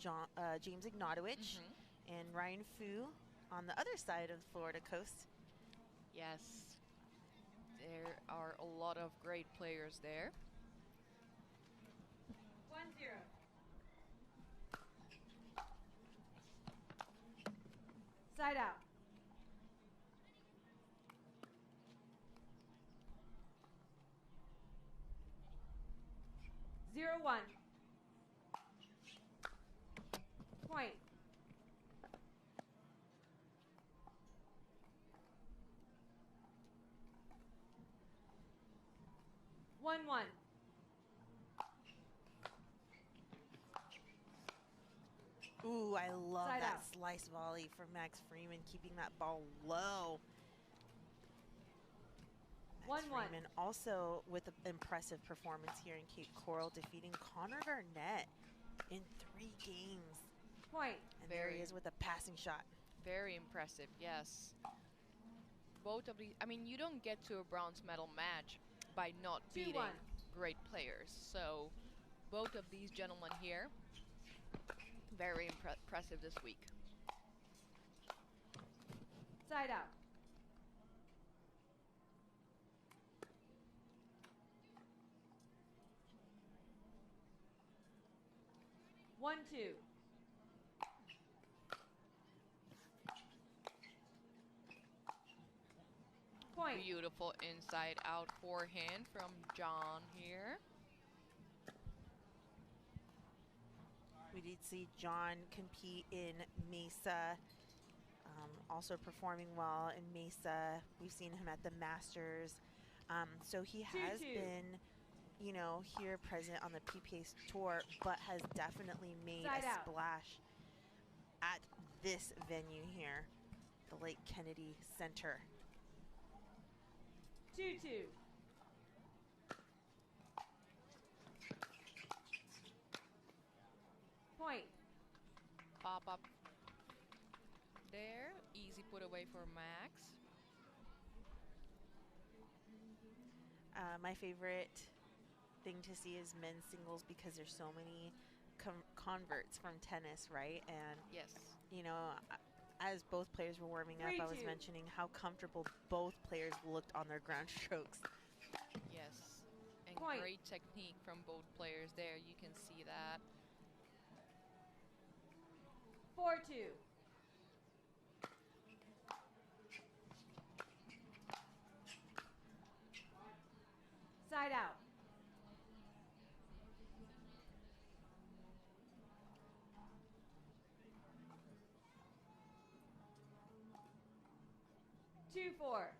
James Ignatowicz and Ryan Fu on the other side of the Florida coast. Yes, there are a lot of great players there. 1-0. Side out. 0-1. Point. One. Ooh, I love Side that out. slice volley from Max Freeman, keeping that ball low. Max 1-1. Freeman also with an impressive performance here in Cape Coral, defeating Connor Garnett in 3 games. Point. And there he is with a passing shot. Very impressive, yes. Both of these, I mean, you don't get to a bronze medal match by not 2-1. beating great players. So both of these gentlemen here, very impressive this week. Side out. One, two. Point. Beautiful inside out forehand from John here. We did see John compete in Mesa, also performing well in Mesa. We've seen him at the Masters. So he has been, you know, here present on the PPA Tour, but has definitely made a splash at this venue here, the Lake Kennedy Center. 2-2. Point. Pop up there. Easy put away for Max. My favorite thing to see is men's singles because there's so many converts from tennis, right? And yes, you know, as both players were warming up, I was mentioning how comfortable both players looked on their ground strokes. Yes, and great technique from both players there. You can see that. 4-2. Side out. Two, 4.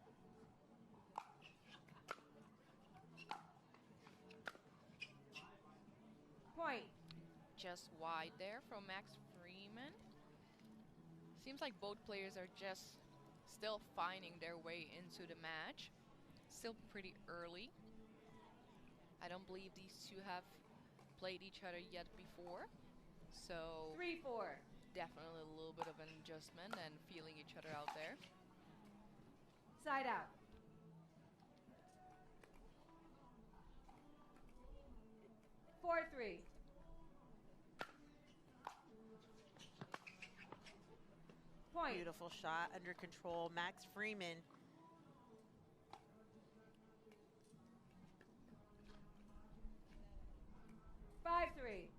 Point. Just wide there from Max Freeman. Seems like both players are just still finding their way into the match. Still pretty early. I don't believe these two have played each other yet before. So 3-4. Definitely a little bit of an adjustment and feeling each other out there. Side out. Four, 3. Point. Beautiful shot, under control. Max Freeman. Five, 3.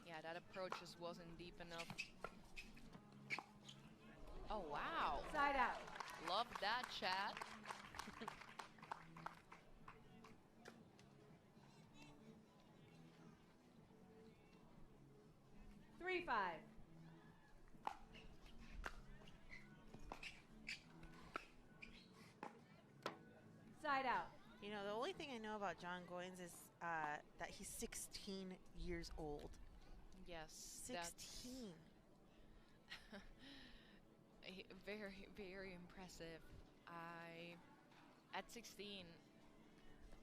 Yeah, that approach just wasn't deep enough. Oh, wow. Side out. Love that, chat. 3-5. Side out. You know, the only thing I know about John Goins is that he's 16 years old. Yes. 16. Very, very impressive. At 16,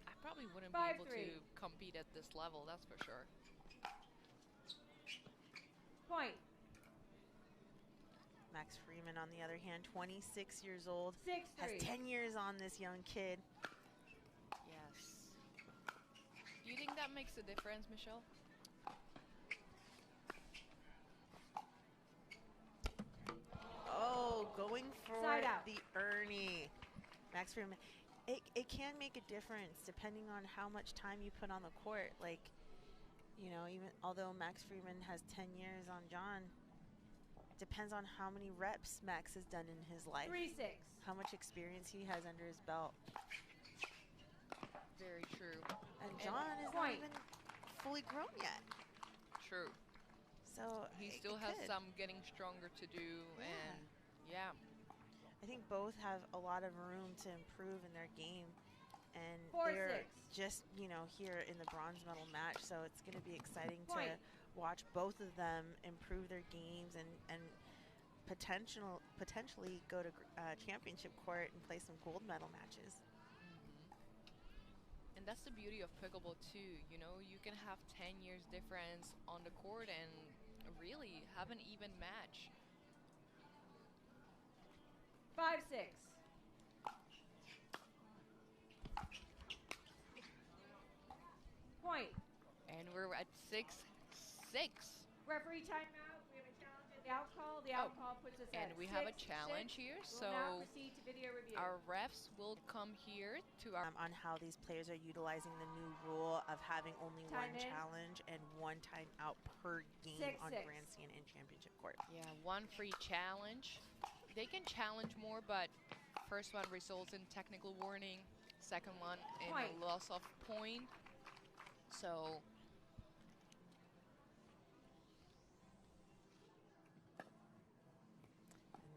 I probably wouldn't be able to compete at this level, that's for sure. Point. Max Freeman, on the other hand, 26 years old. 6-3. Has 10 years on this young kid. Yes. Do you think that makes a difference, Michelle? Max Freeman, it can make a difference depending on how much time you put on the court. Like, you know, even although Max Freeman has 10 years on John, depends on how many reps Max has done in his life. 3-6. How much experience he has under his belt. Very true. And John is not even fully grown yet. True. So he still has some getting stronger to do, and yeah. I think both have a lot of room to improve in their game, and 4-6. they're just, you know, here in the bronze medal match, so it's going to be exciting to watch both of them improve their games and potentially go to championship court and play some gold medal matches. And that's the beauty of pickleball too. You know, you can have 10 years difference on the court and really have an even match. 5-6. Point. And we're at 6-6. Referee timeout. We have a challenge at the out call. The out call puts us and at we 6, have a challenge here, we'll so now proceed to video review. Our refs will come here to our on how these players are utilizing the new rule of having only one challenge and one timeout per game on grandstand and championship court. Yeah, one free challenge. They can challenge more, but first one results in technical warning, second one in a loss of point. So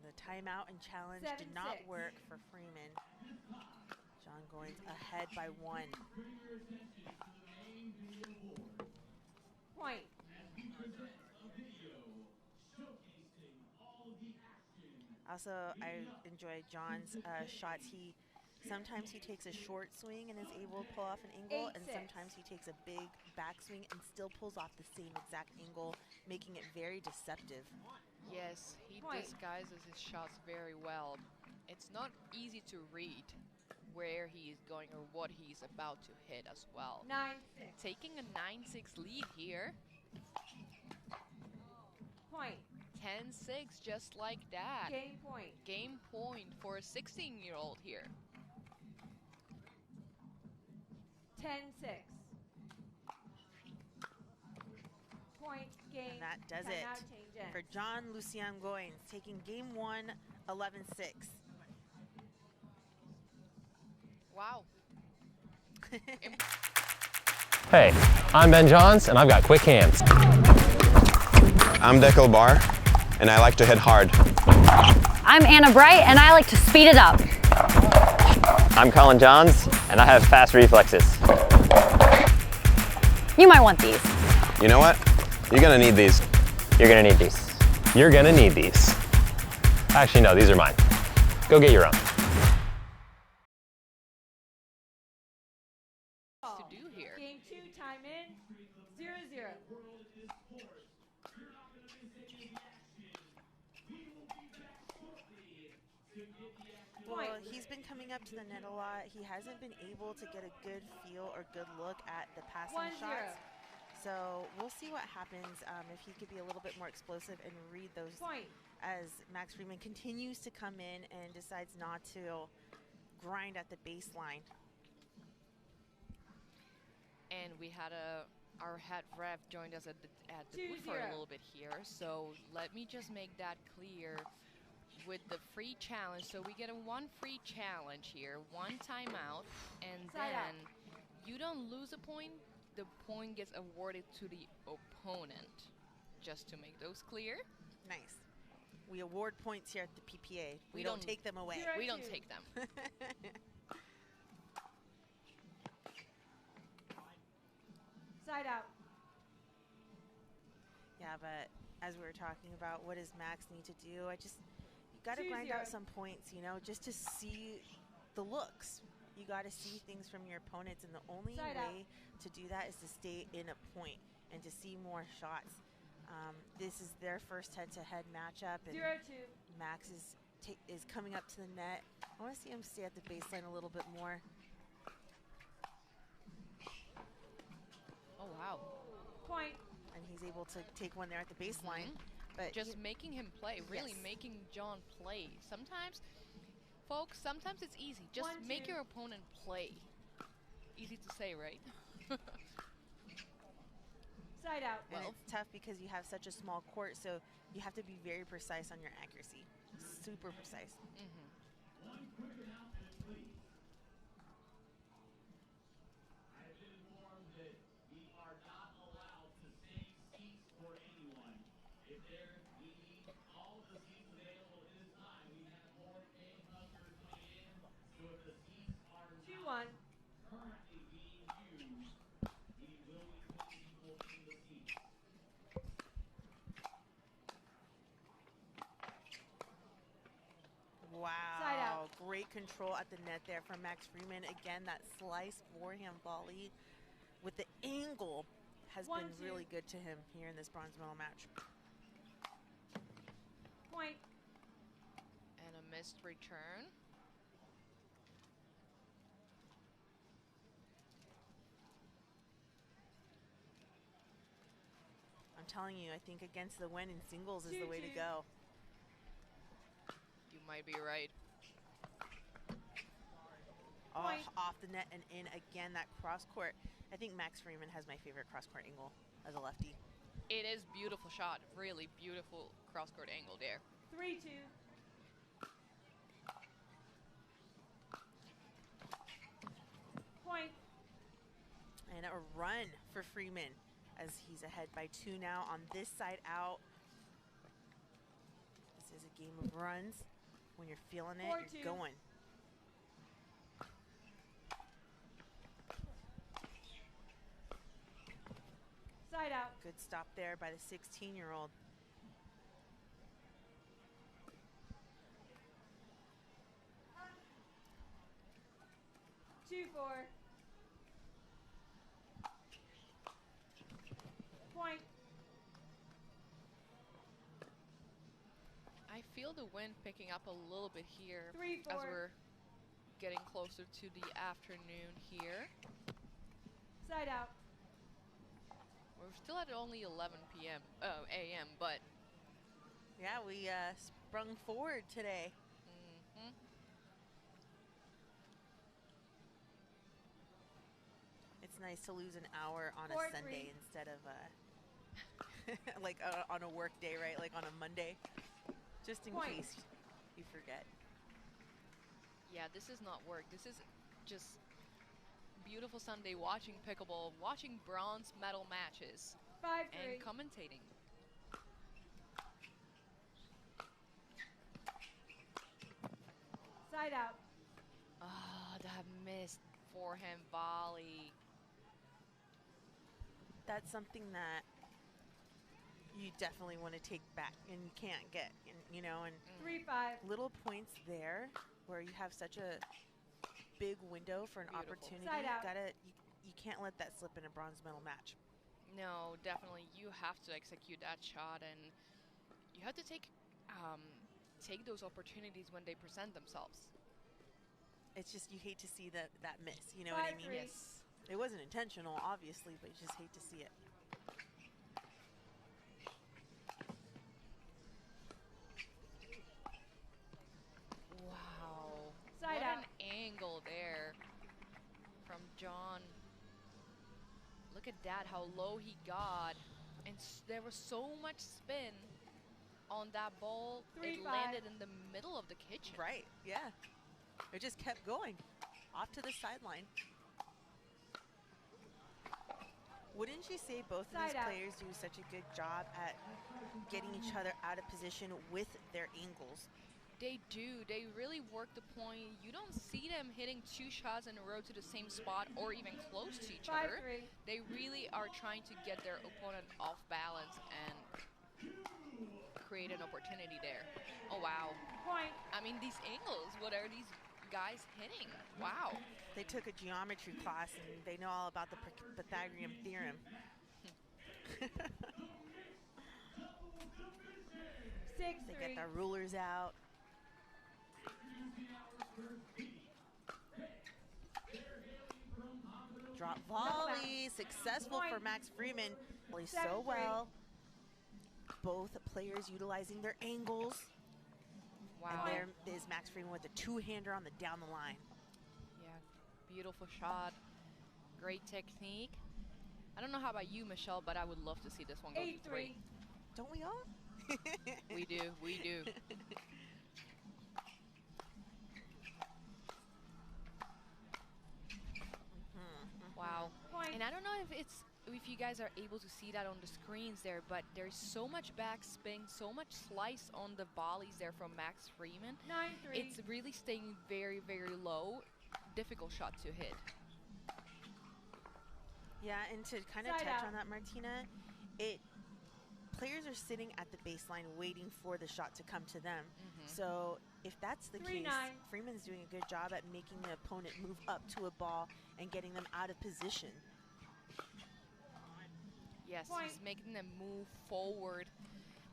the timeout and challenge did not work for Freeman. John Goins ahead by 1. Point. Also, I enjoy John's shots. Sometimes he takes a short swing and is able to pull off an angle, and sometimes he takes a big backswing and still pulls off the same exact angle, making it very deceptive. Yes, he disguises his shots very well. It's not easy to read where he is going or what he's about to hit as well. 9-6. Taking a 9-6 lead here. Point. 10-6, just like that. Game point. Game point for a 16-year-old here. 10-6. Point, game. And that does it for John Lucian Goins, taking game 1, 11-6. Wow. Hey, I'm Ben Johns, and I've got quick hands. I'm Deckel Bar, and I like to hit hard. I'm Anna Bright, and I like to speed it up. I'm Colin Johns, and I have fast reflexes. You might want these. You know what? You're gonna need these. You're gonna need these. You're gonna need these. Actually, no, these are mine. Go get your own. To do here. Game 2, time in, 0-0. Well, he's been coming up to the net a lot. He hasn't been able to get a good feel or good look at the passing shots. So we'll see what happens if he could be a little bit more explosive and read those as Max Freeman continues to come in and decides not to grind at the baseline. And we had our head ref joined us at the booth for a little bit here. So let me just make that clear with the free challenge. So we get a 1 free challenge here, 1 timeout, and then you don't lose a point. The point gets awarded to the opponent. Just to make those clear. Nice. We award points here at the PPA. We don't take them away. We don't take them. Side out. Yeah, but as we were talking about, what does Max need to do? You got to grind out some points, you know, just to see the looks. You got to see things from your opponents, and the only way to do that is to stay in a point and to see more shots. This is their first head-to-head matchup, and 0-2. Max is coming up to the net. I want to see him stay at the baseline a little bit more. Oh, wow. Point. And he's able to take one there at the baseline. But just making him play, really making John play. Sometimes folks, sometimes it's easy. Just 1, make 2. your opponent play. Easy to say, right? Side out. And Well- it's tough because you have such a small court, so you have to be very precise on your accuracy. Super precise. Two, 1. Side Wow. out. Great control at the net there from Max Freeman. Again, that slice forehand volley with the angle has 1, been 2. really good to him here in this bronze medal match. Point. And a missed return. I'm telling you, I think against the wind in singles is the way to 2-2. go. You might be right. Oh, Point. off the net and in again, that cross court. I think Max Freeman has my favorite cross court angle as a lefty. It is beautiful shot. Really beautiful cross-court angle there. 3, 2. Point. And a run for Freeman as he's ahead by 2 now on this side out. This is a game of runs. When you're feeling it, 4-2. you're going. Side out. Good stop there by the 16-year-old. Two, 4. Point. I feel the wind picking up a little bit here 3, 4. as we're getting closer to the afternoon here. Side out. We're still at only 11 p.m. a.m., but Yeah, we sprung forward today. It's nice to lose an hour on a 4-3. Sunday instead of like on a work day, right? Like on a Monday, just in Point. case you forget. yeah, this is not work. This is just beautiful Sunday watching pickleball, watching bronze medal matches, 5, and 3. commentating. Side out. Ah, that missed forehand volley. That's something that you definitely want to take back and you can't get, and, you know, and 3, 5. little points there where you have such a big window for an Beautiful. opportunity. Side out. You can't let that slip in a bronze medal match. No, definitely you have to execute that shot, and you have to take those opportunities when they present themselves. It's just you hate to see that miss. You know what I 5, mean? 3. Yes. It wasn't intentional, obviously, but you just hate to see it. Wow. Side what out. an angle there from John. Look at that, how low he got. And there was so much spin on that ball. 3, It 5. landed in the middle of the kitchen. Right, yeah. It just kept going off to the sideline. Wouldn't you say both of these Side out. players do such a good job at getting each other out of position with their angles? They do. They really work the point. You don't see them hitting 2 shots in a row to the same spot or even close to each 5, other. 3. They really are trying to get their opponent off balance and create an opportunity there. Oh, wow. Point. I mean, these angles, what are these guys hitting? Wow. They took a geometry class and they know all about the Pythagorean theorem. 6, They 3. get their rulers out. Drop volley, successful for Point. Max Freeman. Plays 7, so 3. well. Both players utilizing their angles. Wow. And there is Max Freeman with a two-hander on the down the line. Yeah, beautiful shot. Great technique. I don't know how about you, Michelle, but I would love to see this one go to 3. Don't we all? We do, we do. Wow. And I don't know if you guys are able to see that on the screens there, but there's so much backspin, so much slice on the volleys there from Max Freeman. 9-3. It's really staying very, very low. Difficult shot to hit. Yeah, and to kind of Side touch out. on that, Martina, players are sitting at the baseline waiting for the shot to come to them. So if that's the 3-9. case, Freeman's doing a good job at making the opponent move up to a ball and getting them out of position. Yes, Point. he's making them move forward.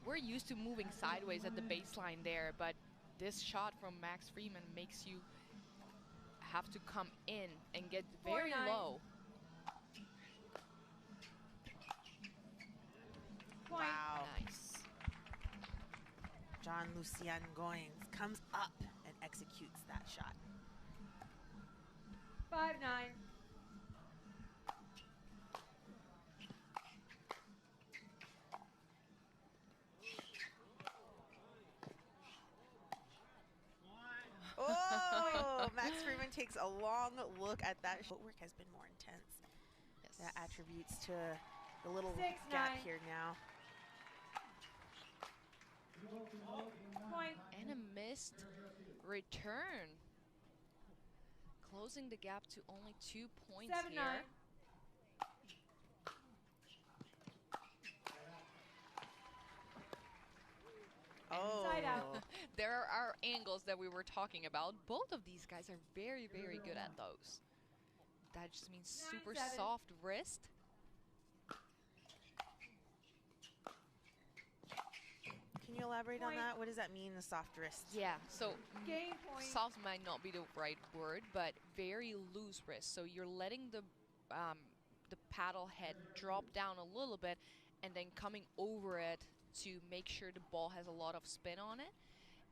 We're used to moving sideways at the baseline there, but this shot from Max Freeman makes you have to come in and get very 4-9. low. Point. Wow. Nice. John Lucian Goins comes up and executes that shot. 5-9. Oh, Max Freeman takes a long look at that. Footwork has been more intense. Yes. That attributes to the little 6-9. gap here now. Point. And a missed return. Closing the gap to only 2 points 7-9. here. Oh, Side out. There are our angles that we were talking about. Both of these guys are very, very good at those. That just means super 9-7. soft wrist. Can you elaborate on Point. that? What does that mean, the soft wrist? Yeah, so Game point. soft might not be the right word, but very loose wrist. So you're letting the paddle head drop down a little bit and then coming over it to make sure the ball has a lot of spin on it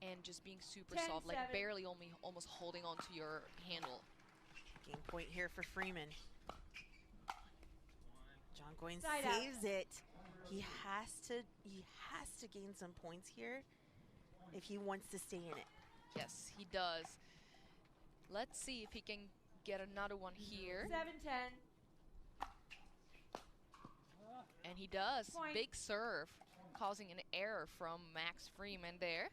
and just being super soft, like 10-7. barely almost holding onto your handle. Game point here for Freeman. John Goins Side out. saves it. He has to gain some points here if he wants to stay in it. Yes, he does. Let's see if he can get another one here. 7-10. And he does. Point. Big serve, causing an error from Max Freeman there.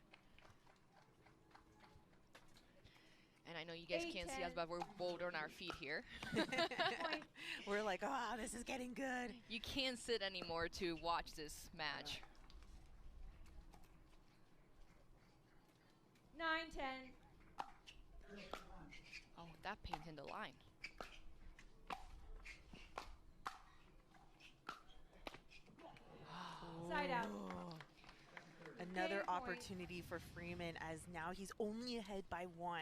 And I know you guys can't see us, 8-10. but we're both on our feet here. Point. We're like, oh, this is getting good. You can't sit anymore to watch this match. 9-10. Oh, that paint in the line. Side out. Another Game point. opportunity for Freeman as now he's only ahead by 1.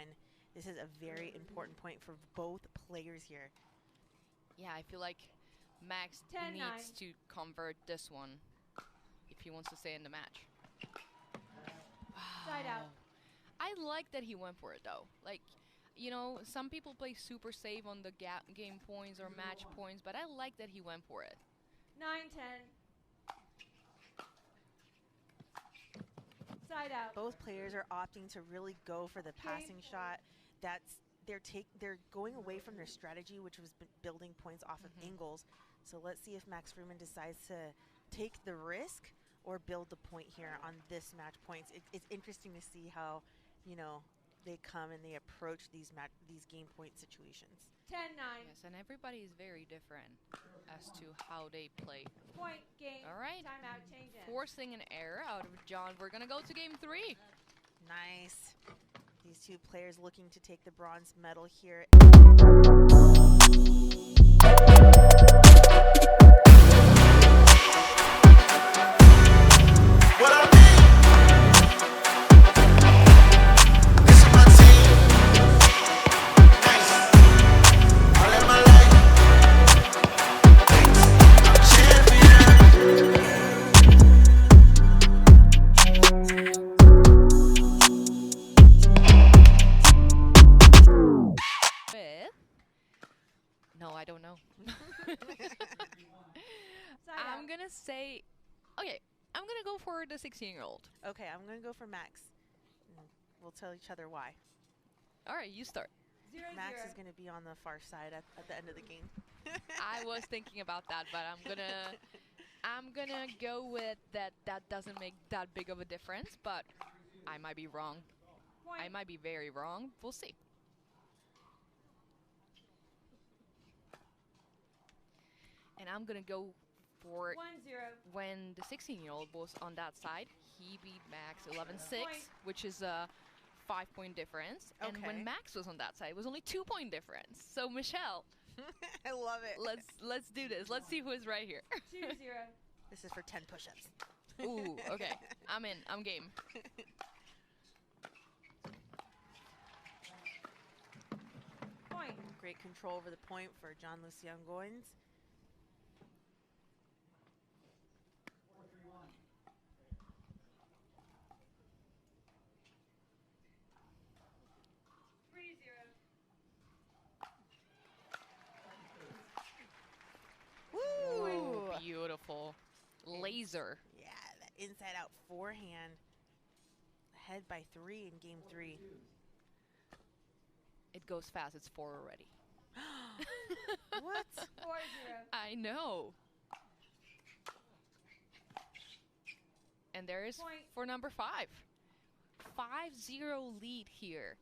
This is a very important point for both players here. Yeah, I feel like Max 10-9. needs to convert this one if he wants to stay in the match. Side out. I like that he went for it though. Like, you know, some people play super safe on the game points or match points, but I like that he went for it. 9-10. Side out. Both players are opting to really go for the passing shot. They're going away from their strategy, which was building points off of angles. So let's see if Max Freeman decides to take the risk or build the point here on this match points. It's interesting to see how, you know, they come and they approach these game point situations. 10-9. Yes, and everybody is very different as to how they play. Point game. All right. Timeout change in. Forcing an error out of John. We're going to go to game 3. Nice. These two players looking to take the bronze medal here. Okay, I'm gonna go for the 16-year-old. Okay, I'm going to go for Max. And we'll tell each other why. All right, you start. 0-0. Max is going to be on the far side at the end of the game. I was thinking about that, but I'm gonna go with that. That doesn't make that big of a difference, but I might be wrong. I might be very wrong. We'll see. And I'm gonna go for 1-0. when the 16-year-old was on that side, he beat Max 11-6, which is a 5-point difference. And Okay. when Max was on that side, it was only 2-point difference. So Michelle, I love it. let's do this. Let's see who is right here. 2-0. This is for 10 push-ups. Ooh, okay. I'm in. I'm game. Point. Great control over the point for John Lucian Goins. 3-0. Woo! Beautiful. Laser. Yeah, that inside-out forehand. Ahead by 3 in game 3. It goes fast. It's 4 already. What? 4-0. I know. And there is Point. for number 5. 5-0 lead here.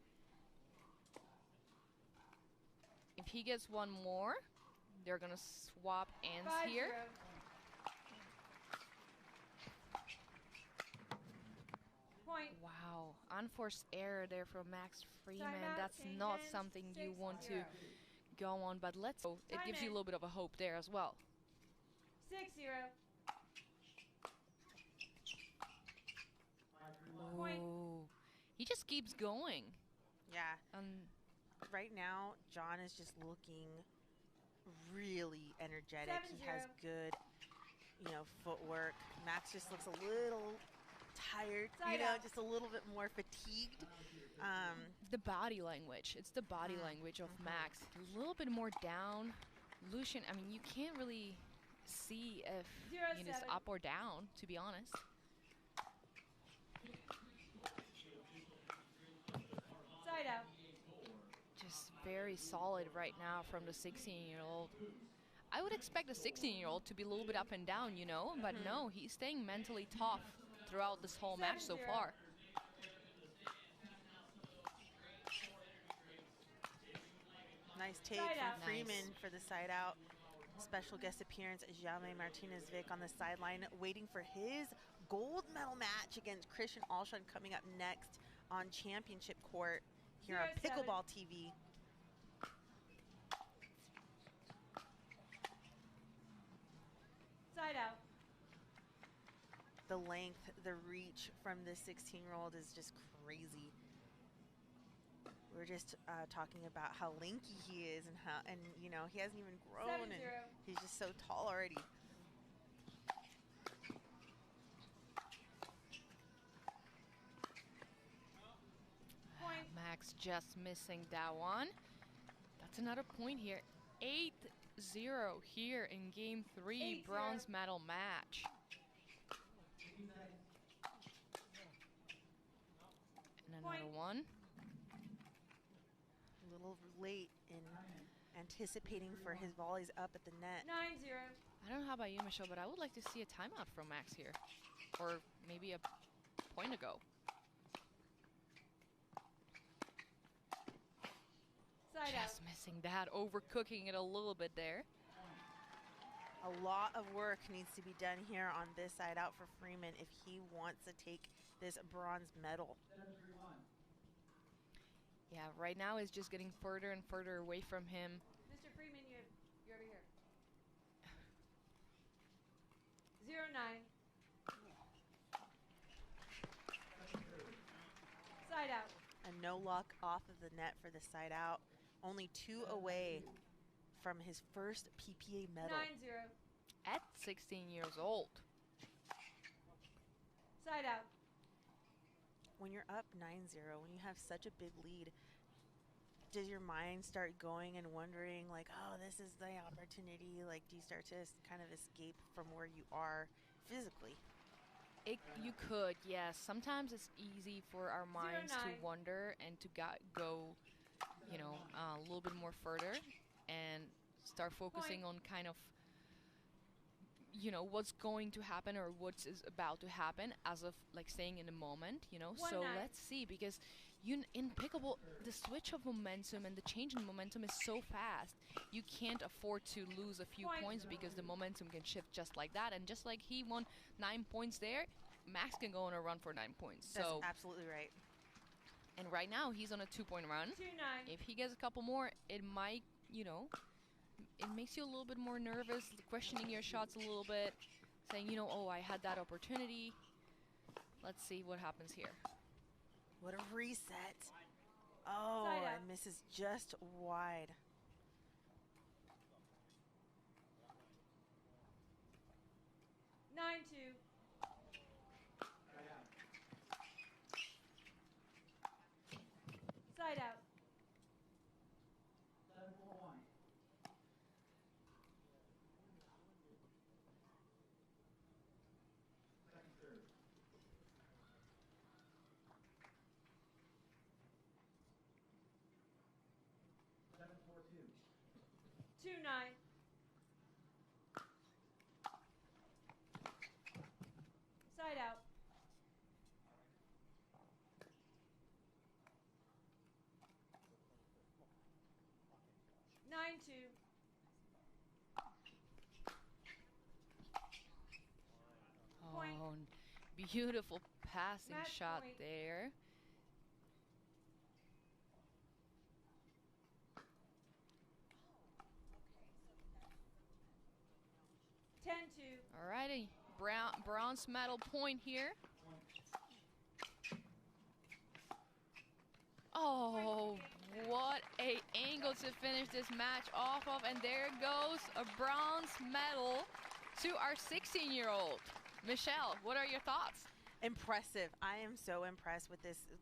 If he gets one more, they're gonna swap ends 5-0. here. Point. Wow, unforced error there from Max Freeman. Timeout, That's change not ends, something you 6-0. want to go on, but let's go. It gives you a Time little bit of a hope there as well. 6-0. Point. Ooh, he just keeps going. Yeah. Um, Right now, John is just looking really energetic. He has 7-0. good, footwork. Max just looks a little tired, Side out. just a little bit more fatigued. the body language. It's the body language of Max. A little bit more down. Lucian, I mean, you can't really see if it's 0-7. up or down, to be honest. Side out. Just very solid right now from the 16-year-old. I would expect the 16-year-old to be a little bit up and down, but no, he's staying mentally tough throughout this whole match so 7-0. far. Nice take Side from out. Freeman Nice. for the side out. Special guest appearance, Jaume Martinez-Vic on the sideline, waiting for his gold medal match against Christian Alshon coming up next on championship court here on 0-7. Pickleball TV. Side out. The length, the reach from this 16-year-old is just crazy. We're just talking about how lanky he is and he hasn't even grown 7-0. and he's just so tall already. Point. Max just missing that one. That's another point here. 8-0 here in game 3, 8-0. bronze medal match. And another Point. one. A little late in anticipating for his volleys up at the net. 9-0. I don't know how about you, Michelle, but I would like to see a timeout from Max here. Or maybe a point ago. Side out. Just missing that, overcooking it a little bit there. A lot of work needs to be done here on this side out for Freeman if he wants to take this bronze medal. Yeah, right now it's just getting further and further away from him. Mr. Freeman, you're over here. 0-9. Side out. And no luck off of the net for the side out. Only 2 away from his first PPA medal. 9-0. At 16 years old. Side out. When you're up 9-0, when you have such a big lead, does your mind start going and wondering like, oh, this is the opportunity? Like, do you start to kind of escape from where you are physically. You could, yes. Sometimes it's easy for our minds to 09. wonder and to go, you know, a little bit more further and start focusing on kind of, you know, what's going to happen or what is about to happen as of like staying in the moment, you know. So 1-9. let's see, because in pickleball, the switch of momentum and the change in momentum is so fast. You can't afford to lose a few points because the momentum can shift just like that. And just like he won 9 points there, Max can go on a run for 9 points. That's So absolutely right. and right now he's on a 2-point run. 2-9. If he gets a couple more, it might, you know, it makes you a little bit more nervous, questioning your shots a little bit, saying, you know, oh, I had that opportunity. Let's see what happens here. What a reset. Oh, Side out. and misses just wide. Nine two. Side out. Two nine. Side out. Nine two. Point. Oh, beautiful passing Match shot point. there. Ten two. Alrighty, bronze medal point here. Oh, what a angle to finish this match off of. And there goes a bronze medal to our 16-year-old. Michelle, what are your thoughts? Impressive. I am so impressed with this kid.